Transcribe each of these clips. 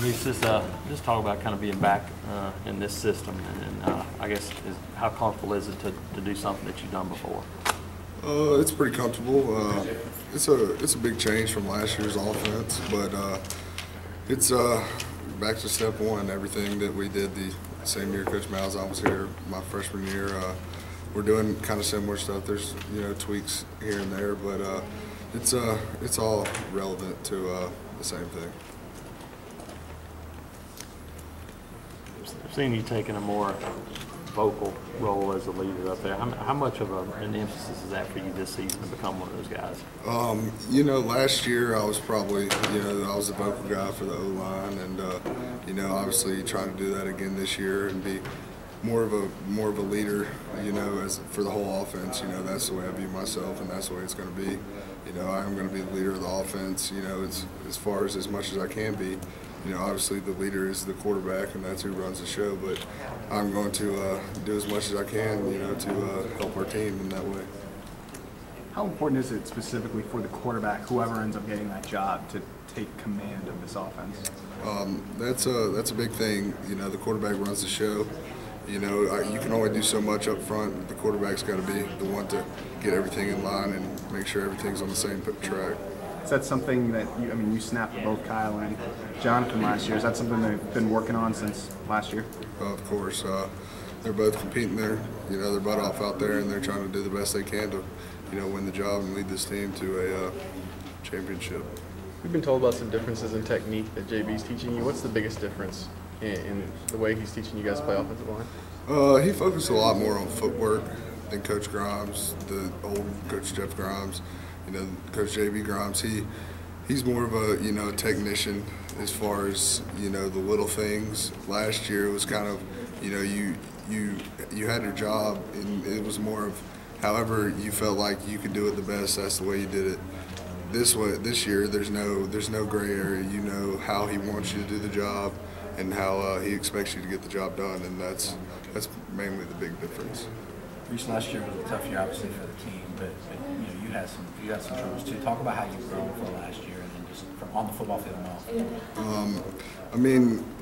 Reese, just talk about kind of being back in this system, and I guess how comfortable is it to do something that you've done before? It's pretty comfortable. It's a big change from last year's offense, but it's back to step one. Everything that we did the same year Coach Malzahn was here, my freshman year, we're doing kind of similar stuff. There's tweaks here and there, but it's all relevant to the same thing. I've seen you taking a more vocal role as a leader up there. How much of an emphasis is that for you this season to become one of those guys? Last year I was probably, I was the vocal guy for the O-line, and obviously trying to do that again this year and be more of a leader, as for the whole offense. That's the way I view myself, and that's the way it's going to be. I'm going to be the leader of the offense. As far as much as I can be. Obviously the leader is the quarterback, and that's who runs the show. But I'm going to do as much as I can, to help our team in that way. How important is it specifically for the quarterback, whoever ends up getting that job, to take command of this offense? That's a big thing. The quarterback runs the show. You can only do so much up front. The quarterback's got to be the one to get everything in line and make sure everything's on the same track. Is that something that you snapped with both Kyle and Jonathan last year? Is that something they've been working on since last year? Of course. They're both competing there. Their butt off out there, and they're trying to do the best they can to, win the job and lead this team to a championship. We've been told about some differences in technique that JB's teaching you. What's the biggest difference in the way he's teaching you guys to play offensive line? He focused a lot more on footwork than Coach Grimes, the old Coach Jeff Grimes. Coach JB Grimes, he's more of a technician as far as the little things. Last year it was kind of you had your job, and it was more of however you felt like you could do it the best. That's the way you did it. This year there's no gray area. You know how he wants you to do the job and how he expects you to get the job done, and that's mainly the big difference. Reese, last year was a tough year, obviously, for the team, but you had some troubles too. Talk about how you've grown from last year, and then just from on the football field and off.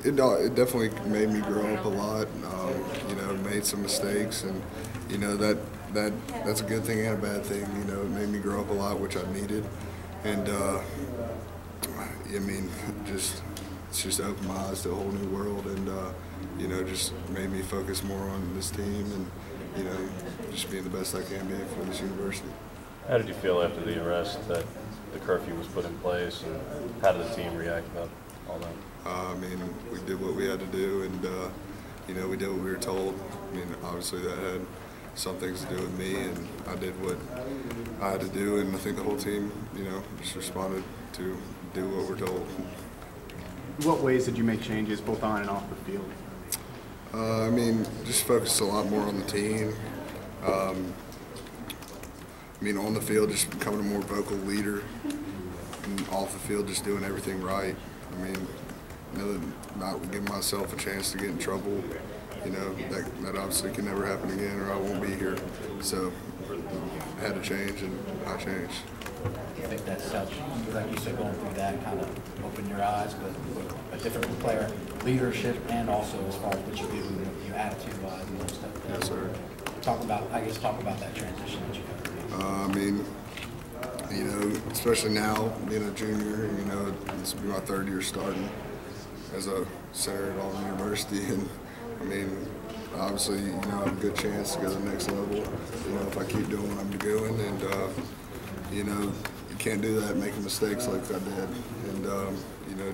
It definitely made me grow up a lot. Made some mistakes, and that's a good thing and a bad thing. It made me grow up a lot, which I needed, and it's just opened my eyes to a whole new world, and just made me focus more on this team and just being the best I can be for this university. How did you feel after the arrest that the curfew was put in place, and how did the team react about all that? We did what we had to do, and we did what we were told. Obviously that had some things to do with me, and I did what I had to do, and I think the whole team, just responded to do what we're told. What ways did you make changes both on and off the field? Just focus a lot more on the team. On the field, just becoming a more vocal leader, and off the field, just doing everything right. Not giving myself a chance to get in trouble. That obviously can never happen again, or I won't be here. So I had to change, and I changed. Do you think that's helped, like you said, going through that kind of opened your eyes, but a different player leadership, and also as far as what you do, your attitude-wise and stuff? Yes, sir. Talk about that transition that you have. Especially now being a junior, this will be my third year starting as a center at Auburn University, and obviously, I have a good chance to go to the next level. If I keep doing what I'm doing, and you can't do that making mistakes like I did, and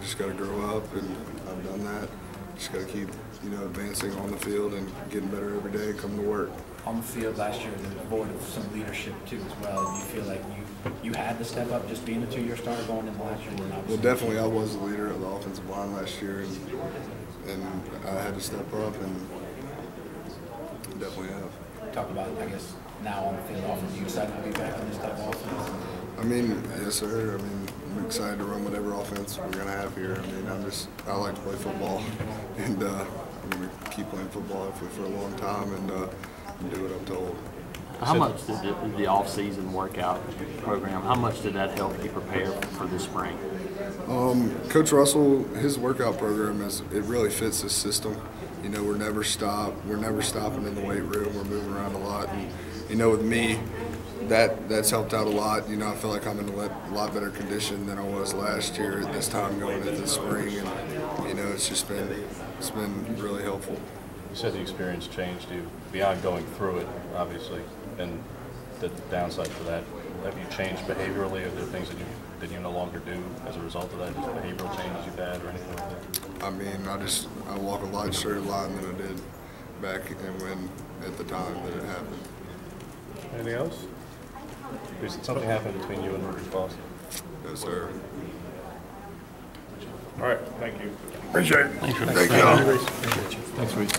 just got to grow up, and I've done that. Just got to keep advancing on the field and getting better every day and coming to work. On the field last year, there was void of some leadership too as well. Do you feel like you had to step up just being a two-year starter going into last year? Well, definitely I was the leader of the offensive line last year, and I had to step up, and definitely have. Talk about, I guess, now on the field offense. Are you excited to be back in this type of offense? Yes, sir. I'm excited to run whatever offense we're going to have here. I like to play football, and I'm going to keep playing football hopefully for a long time, and do what I'm told. How much did the off-season workout program, how much did that help you prepare for the spring? Coach Russell, his workout program it really fits his system. You know, we're never stopping in the weight room. We're moving around a lot, and you know, with me, that's helped out a lot. You know, I feel like I'm in a lot better condition than I was last year at this time going into the spring, and you know, it's been really helpful. You said the experience changed you beyond going through it, obviously, and the downside to that. Have you changed behaviorally? Are there things that you no longer do as a result of that? Just behavioral changes you've had or anything like that? I mean, I walk a lot straighter line than I did back at the time that it happened. Anything else? Something happened between you and Rudy Foster. Yes, sir. All right, thank you. Appreciate it. Thanks, Reese. Thank you. Thanks, Reese.